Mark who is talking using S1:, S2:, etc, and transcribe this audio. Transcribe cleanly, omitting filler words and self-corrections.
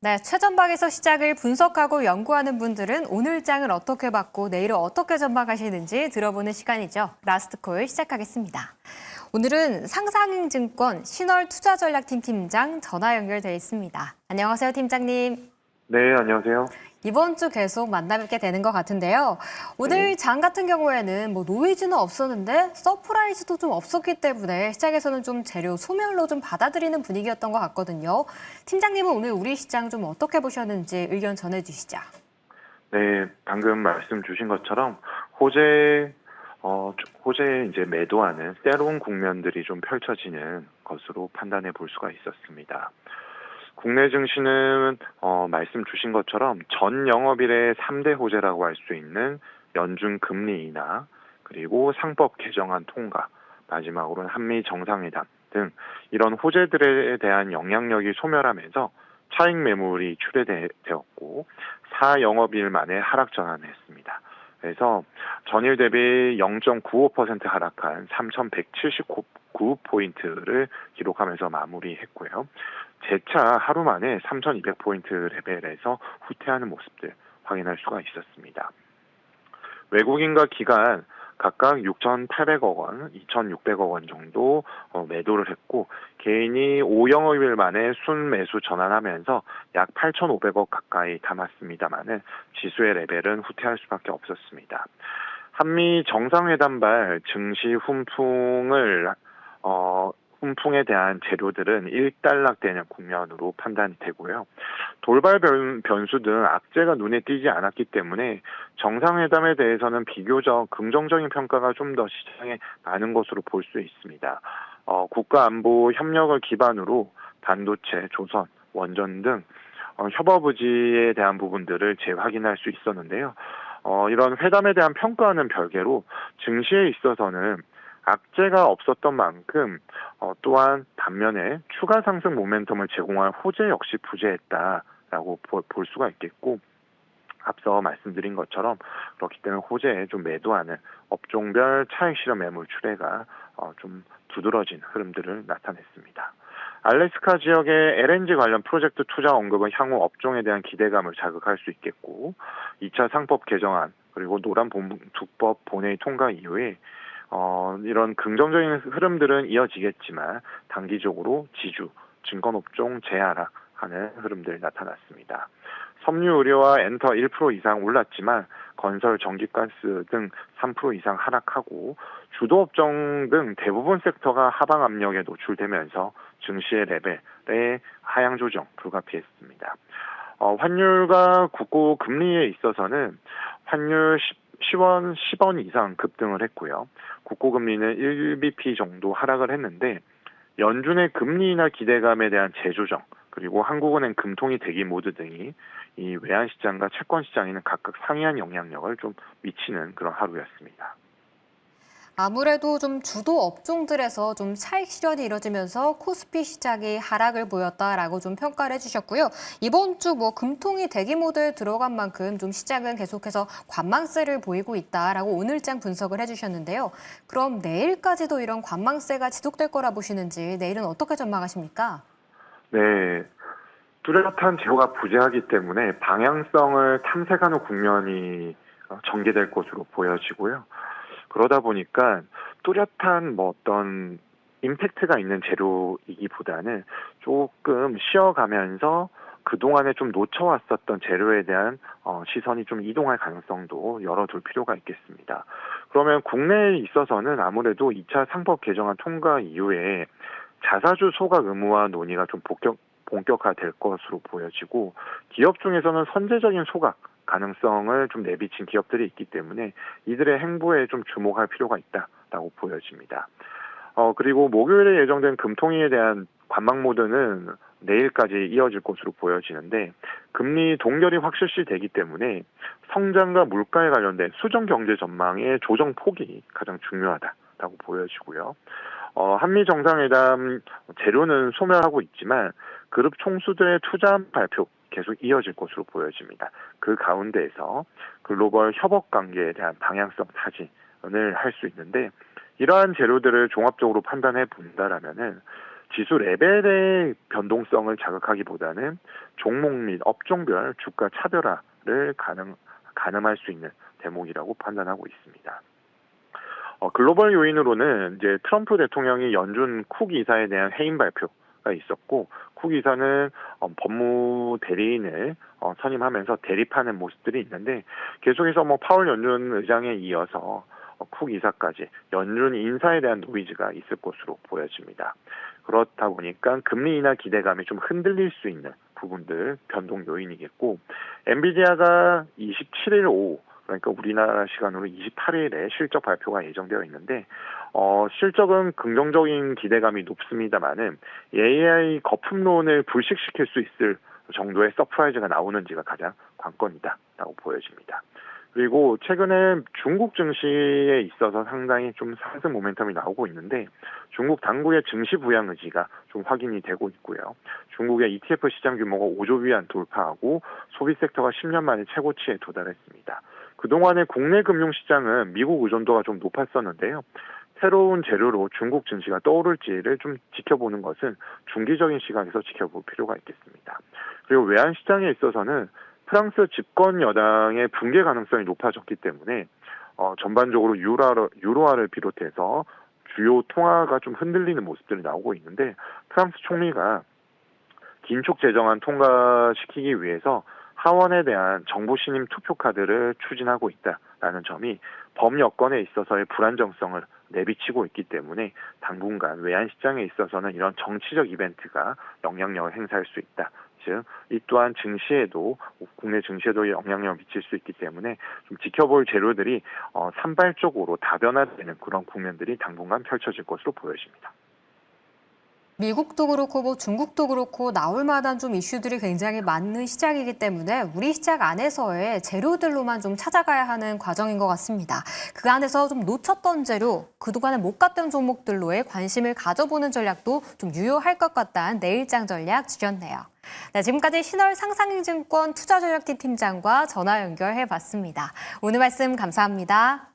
S1: 네, 최전방에서 시작을 분석하고 연구하는 분들은 오늘 장을 어떻게 봤고 내일을 어떻게 전망하시는지 들어보는 시간이죠. 라스트콜 시작하겠습니다. 오늘은 상상증권 신월투자전략팀 팀장 전화 연결돼 있습니다. 안녕하세요, 팀장님.
S2: 네, 안녕하세요.
S1: 이번 주 계속 만나뵙게 되는 것 같은데요.
S2: 네.
S1: 오늘 장 같은 경우에는 노이즈는 없었는데 서프라이즈도 좀 없었기 때문에 시장에서는 좀 재료 소멸로 좀 받아들이는 분위기였던 것 같거든요. 팀장님은 오늘 우리 시장 좀 어떻게 보셨는지 의견 전해주시죠.
S2: 네, 방금 말씀 주신 것처럼 호재, 호재에 이제 매도하는 새로운 국면들이 좀 펼쳐지는 것으로 판단해 볼 수가 있었습니다. 국내 증시는 말씀 주신 것처럼 전 영업일의 3대 호재라고 할 수 있는 연준 금리 인하, 그리고 상법 개정안 통과, 마지막으로는 한미 정상회담 등 이런 호재들에 대한 영향력이 소멸하면서 차익 매물이 출회되었고 4영업일 만에 하락 전환했습니다. 그래서 전일 대비 0.95% 하락한 3,179포인트를 기록하면서 마무리했고요. 재차 하루 만에 3,200포인트 레벨에서 후퇴하는 모습들 확인할 수가 있었습니다. 외국인과 기관 각각 6,800억 원, 2,600억 원 정도 매도를 했고 개인이 5영업일 만에 순매수 전환하면서 약 8,500억 가까이 담았습니다만은 지수의 레벨은 후퇴할 수밖에 없었습니다. 한미 정상회담발 증시 훈풍에 대한 재료들은 일단락되는 국면으로 판단이 되고요. 돌발 변수 등 악재가 눈에 띄지 않았기 때문에 정상회담에 대해서는 비교적 긍정적인 평가가 좀 더 시장에 많은 것으로 볼 수 있습니다. 국가안보 협력을 기반으로 반도체, 조선, 원전 등 협업 의지에 대한 부분들을 재확인할 수 있었는데요. 이런 회담에 대한 평가는 별개로 증시에 있어서는 악재가 없었던 만큼 또한 반면에 추가 상승 모멘텀을 제공할 호재 역시 부재했다라고 볼 수가 있겠고 앞서 말씀드린 것처럼 그렇기 때문에 호재에 좀 매도하는 업종별 차익 실현 매물 출회가 좀 두드러진 흐름들을 나타냈습니다. 알래스카 지역의 LNG 관련 프로젝트 투자 언급은 향후 업종에 대한 기대감을 자극할 수 있겠고 2차 상법 개정안 그리고 노란봉투법 본회의 통과 이후에 이런 긍정적인 흐름들은 이어지겠지만 단기적으로 지주, 증권업종 재하락하는 흐름들이 나타났습니다. 섬유 의료와 엔터 1% 이상 올랐지만 건설, 전기가스 등 3% 이상 하락하고 주도업종 등 대부분 섹터가 하방 압력에 노출되면서 증시의 레벨의 하향 조정 불가피했습니다. 환율과 국고 금리에 있어서는 환율 10원 이상 급등을 했고요. 국고금리는 1bp 정도 하락을 했는데 연준의 금리 인하 기대감에 대한 재조정 그리고 한국은행 금통위 대기 모드 등이 이 외환시장과 채권시장에는 각각 상이한 영향력을 좀 미치는 그런 하루였습니다.
S1: 아무래도 좀 주도 업종들에서 좀 차익 실현이 이뤄지면서 코스피 시장이 하락을 보였다라고 좀 평가를 해주셨고요. 이번 주 금통위 대기 모드에 들어간 만큼 좀 시장은 계속해서 관망세를 보이고 있다라고 오늘장 분석을 해주셨는데요. 그럼 내일까지도 이런 관망세가 지속될 거라 보시는지 내일은 어떻게 전망하십니까?
S2: 네, 뚜렷한 제호가 부재하기 때문에 방향성을 탐색하는 국면이 전개될 것으로 보여지고요. 그러다 보니까 뚜렷한 어떤 임팩트가 있는 재료이기보다는 조금 쉬어가면서 그동안에 좀 놓쳐왔었던 재료에 대한 시선이 좀 이동할 가능성도 열어둘 필요가 있겠습니다. 그러면 국내에 있어서는 아무래도 2차 상법 개정안 통과 이후에 자사주 소각 의무화 논의가 좀 본격화될 것으로 보여지고 기업 중에서는 선제적인 소각 가능성을 좀 내비친 기업들이 있기 때문에 이들의 행보에 좀 주목할 필요가 있다라고 보여집니다. 그리고 목요일에 예정된 금통위에 대한 관망 모드는 내일까지 이어질 것으로 보여지는데 금리 동결이 확실시 되기 때문에 성장과 물가에 관련된 수정 경제 전망의 조정 폭이 가장 중요하다라고 보여지고요. 한미 정상회담 재료는 소멸하고 있지만 그룹 총수들의 투자 발표 계속 이어질 것으로 보여집니다. 그 가운데에서 글로벌 협업 관계에 대한 방향성 타진을 할 수 있는데 이러한 재료들을 종합적으로 판단해 본다라면은 지수 레벨의 변동성을 자극하기보다는 종목 및 업종별 주가 차별화를 가늠할 수 있는 대목이라고 판단하고 있습니다. 글로벌 요인으로는 이제 트럼프 대통령이 연준 쿡 이사에 대한 해임 발표가 있었고, 쿡 이사는 법무 대리인을 선임하면서 대립하는 모습들이 있는데, 계속해서 파월 연준 의장에 이어서 쿡 이사까지 연준 인사에 대한 노이즈가 있을 것으로 보여집니다. 그렇다 보니까 금리 인하 기대감이 좀 흔들릴 수 있는 부분들 변동 요인이겠고, 엔비디아가 27일 오후, 그러니까 우리나라 시간으로 28일에 실적 발표가 예정되어 있는데, 실적은 긍정적인 기대감이 높습니다만은 AI 거품론을 불식시킬 수 있을 정도의 서프라이즈가 나오는지가 가장 관건이다라고 보여집니다. 그리고 최근에 중국 증시에 있어서 상당히 좀 상승 모멘텀이 나오고 있는데, 중국 당국의 증시 부양 의지가 좀 확인이 되고 있고요. 중국의 ETF 시장 규모가 5조 위안 돌파하고 소비 섹터가 10년 만에 최고치에 도달했습니다. 그동안의 국내 금융시장은 미국 의존도가 좀 높았었는데요. 새로운 재료로 중국 증시가 떠오를지를 좀 지켜보는 것은 중기적인 시각에서 지켜볼 필요가 있겠습니다. 그리고 외환시장에 있어서는 프랑스 집권 여당의 붕괴 가능성이 높아졌기 때문에 전반적으로 유로화를 비롯해서 주요 통화가 좀 흔들리는 모습들이 나오고 있는데, 프랑스 총리가 긴축 재정안 통과시키기 위해서 하원에 대한 정부 신임 투표 카드를 추진하고 있다라는 점이 범여권에 있어서의 불안정성을 내비치고 있기 때문에 당분간 외환시장에 있어서는 이런 정치적 이벤트가 영향력을 행사할 수 있다. 즉, 이 또한 국내 증시에도 영향력을 미칠 수 있기 때문에 좀 지켜볼 재료들이 산발적으로 다변화되는 그런 국면들이 당분간 펼쳐질 것으로 보여집니다.
S1: 미국도 그렇고 중국도 그렇고 나올 만한 좀 이슈들이 굉장히 많은 시장이기 때문에 우리 시장 안에서의 재료들로만 좀 찾아가야 하는 과정인 것 같습니다. 그 안에서 좀 놓쳤던 재료, 그동안에 못 갔던 종목들로의 관심을 가져보는 전략도 좀 유효할 것 같다는 내일장 전략 주셨네요. 네, 지금까지 신월 상상증권 투자전략팀 팀장과 전화 연결해봤습니다. 오늘 말씀 감사합니다.